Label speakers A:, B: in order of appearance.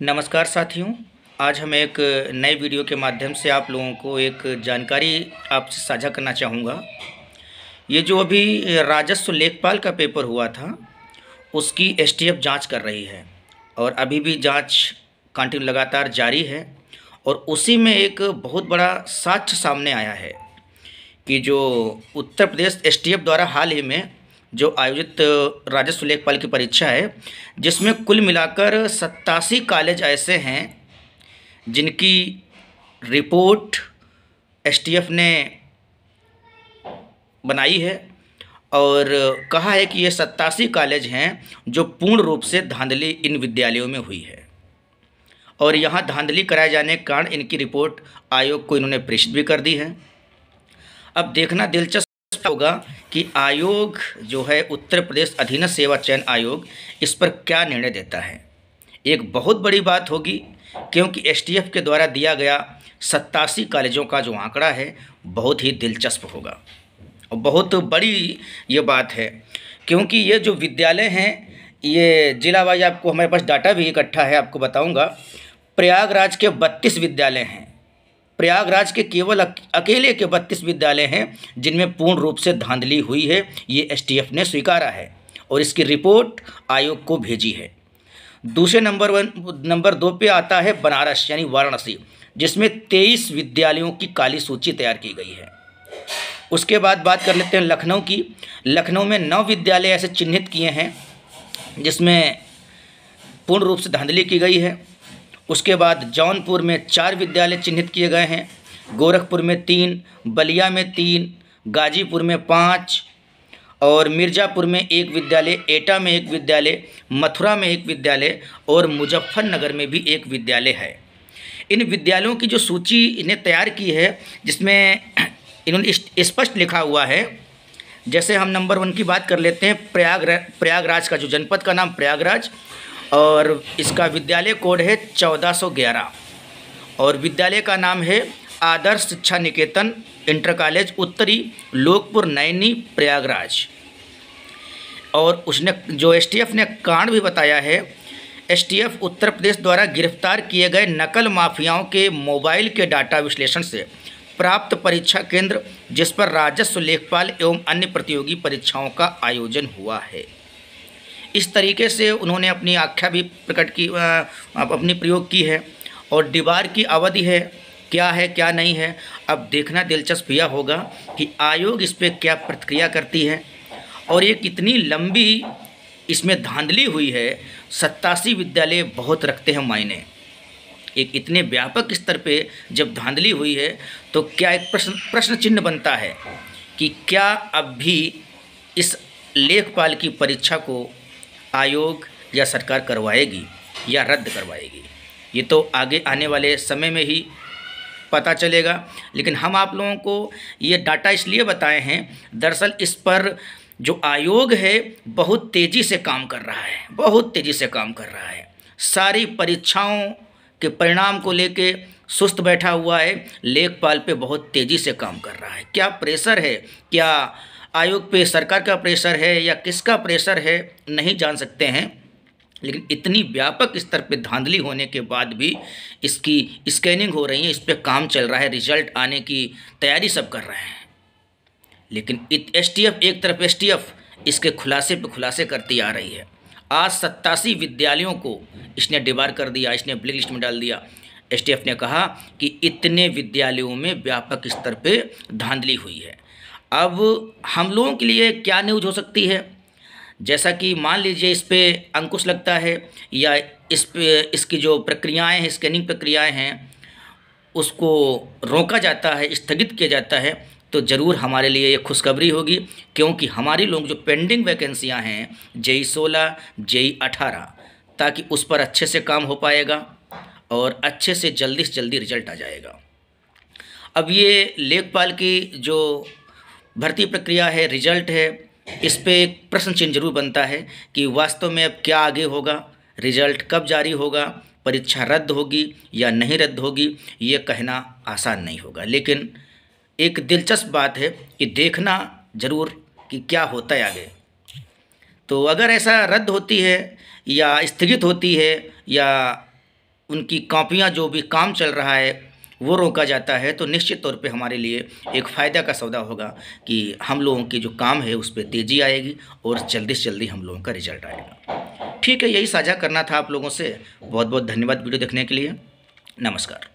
A: नमस्कार साथियों। आज हम एक नए वीडियो के माध्यम से आप लोगों को एक जानकारी आपसे साझा करना चाहूँगा। ये जो अभी राजस्व लेखपाल का पेपर हुआ था, उसकी एसटीएफ जांच कर रही है और अभी भी जांच कंटिन्यू लगातार जारी है। और उसी में एक बहुत बड़ा साक्ष्य सामने आया है कि जो उत्तर प्रदेश एसटीएफ द्वारा हाल ही में जो आयोजित राजस्व लेखपाल की परीक्षा है, जिसमें कुल मिलाकर 87 कॉलेज ऐसे हैं जिनकी रिपोर्ट एसटीएफ ने बनाई है और कहा है कि ये 87 कॉलेज हैं जो पूर्ण रूप से धांधली इन विद्यालयों में हुई है और यहाँ धांधली कराए जाने के कारण इनकी रिपोर्ट आयोग को इन्होंने प्रेषित भी कर दी है। अब देखना दिलचस्प होगा कि आयोग जो है उत्तर प्रदेश अधीनस्थ सेवा चयन आयोग इस पर क्या निर्णय देता है। एक बहुत बड़ी बात होगी क्योंकि एसटीएफ के द्वारा दिया गया 87 कॉलेजों का जो आंकड़ा है बहुत ही दिलचस्प होगा और बहुत बड़ी ये बात है क्योंकि ये जो विद्यालय हैं ये जिला वाइज आपको हमारे पास डाटा भी इकट्ठा है, आपको बताऊंगा। प्रयागराज के 32 विद्यालय हैं। प्रयागराज के केवल अकेले के 32 विद्यालय हैं जिनमें पूर्ण रूप से धांधली हुई है। ये एसटीएफ ने स्वीकारा है और इसकी रिपोर्ट आयोग को भेजी है। दूसरे नंबर 2 पे आता है बनारस यानी वाराणसी, जिसमें 23 विद्यालयों की काली सूची तैयार की गई है। उसके बाद बात कर लेते हैं लखनऊ की। लखनऊ में 9 विद्यालय ऐसे चिन्हित किए हैं जिसमें पूर्ण रूप से धांधली की गई है। उसके बाद जौनपुर में 4 विद्यालय चिन्हित किए गए हैं, गोरखपुर में 3, बलिया में 3, गाजीपुर में 5 और मिर्ज़ापुर में 1 विद्यालय, एटा में 1 विद्यालय, मथुरा में 1 विद्यालय और मुजफ्फरनगर में भी 1 विद्यालय है। इन विद्यालयों की जो सूची इन्हें तैयार की है जिसमें इन्होंने स्पष्ट लिखा हुआ है। जैसे हम नंबर 1 की बात कर लेते हैं, प्रयागराज का जो जनपद का नाम प्रयागराज और इसका विद्यालय कोड है 1411 और विद्यालय का नाम है आदर्श शिक्षा निकेतन इंटर कॉलेज उत्तरी लोकपुर नैनी प्रयागराज। और उसने जो एसटीएफ ने कांड भी बताया है, एसटीएफ उत्तर प्रदेश द्वारा गिरफ्तार किए गए नकल माफियाओं के मोबाइल के डाटा विश्लेषण से प्राप्त परीक्षा केंद्र जिस पर राजस्व लेखपाल एवं अन्य प्रतियोगी परीक्षाओं का आयोजन हुआ है। इस तरीके से उन्होंने अपनी आख्या भी प्रकट की, अपनी प्रयोग की है और दीवार की अवधि है क्या नहीं है। अब देखना दिलचस्प यह होगा कि आयोग इस पर क्या प्रतिक्रिया करती है और ये कितनी लंबी इसमें धांधली हुई है। 87 विद्यालय बहुत रखते हैं मायने। एक इतने व्यापक स्तर पे जब धांधली हुई है तो क्या एक प्रश्न चिन्ह बनता है कि क्या अब भी इस लेखपाल की परीक्षा को आयोग या सरकार करवाएगी या रद्द करवाएगी। ये तो आगे आने वाले समय में ही पता चलेगा, लेकिन हम आप लोगों को ये डाटा इसलिए बताए हैं, दरअसल इस पर जो आयोग है बहुत तेज़ी से काम कर रहा है, बहुत तेज़ी से काम कर रहा है। सारी परीक्षाओं के परिणाम को लेके सुस्त बैठा हुआ है, लेखपाल पे बहुत तेज़ी से काम कर रहा है। क्या प्रेशर है, क्या आयोग पे सरकार का प्रेशर है या किसका प्रेशर है नहीं जान सकते हैं, लेकिन इतनी व्यापक स्तर पे धांधली होने के बाद भी इसकी स्कैनिंग हो रही है, इस पे काम चल रहा है, रिजल्ट आने की तैयारी सब कर रहे हैं। लेकिन एसटीएफ एक तरफ एसटीएफ इसके खुलासे पे खुलासे करती आ रही है। आज 87 विद्यालयों को इसने डिबार कर दिया, इसने ब्लैक लिस्ट में डाल दिया। एसटीएफ ने कहा कि इतने विद्यालयों में व्यापक स्तर पे धांधली हुई है। अब हम लोगों के लिए क्या न्यूज़ हो सकती है, जैसा कि मान लीजिए इस पे अंकुश लगता है या इस पे इसकी जो प्रक्रियाएं हैं, स्कैनिंग प्रक्रियाएं हैं, उसको रोका जाता है, स्थगित किया जाता है, तो ज़रूर हमारे लिए ये खुशखबरी होगी क्योंकि हमारी लोग जो पेंडिंग वैकेंसियां हैं जेई 16 जेई 18, ताकि उस पर अच्छे से काम हो पाएगा और अच्छे से जल्दी रिजल्ट आ जाएगा। अब ये लेखपाल की जो भर्ती प्रक्रिया है, रिजल्ट है, इस पे एक प्रश्न चिन्ह जरूर बनता है कि वास्तव में अब क्या आगे होगा, रिजल्ट कब जारी होगा, परीक्षा रद्द होगी या नहीं रद्द होगी, ये कहना आसान नहीं होगा। लेकिन एक दिलचस्प बात है कि देखना ज़रूर कि क्या होता है आगे। तो अगर ऐसा रद्द होती है या स्थगित होती है या उनकी कॉपियाँ जो भी काम चल रहा है वो रोका जाता है, तो निश्चित तौर पे हमारे लिए एक फ़ायदा का सौदा होगा कि हम लोगों के जो काम है उस पे तेज़ी आएगी और जल्दी से जल्दी हम लोगों का रिजल्ट आएगा। ठीक है, यही साझा करना था आप लोगों से। बहुत बहुत धन्यवाद वीडियो देखने के लिए। नमस्कार।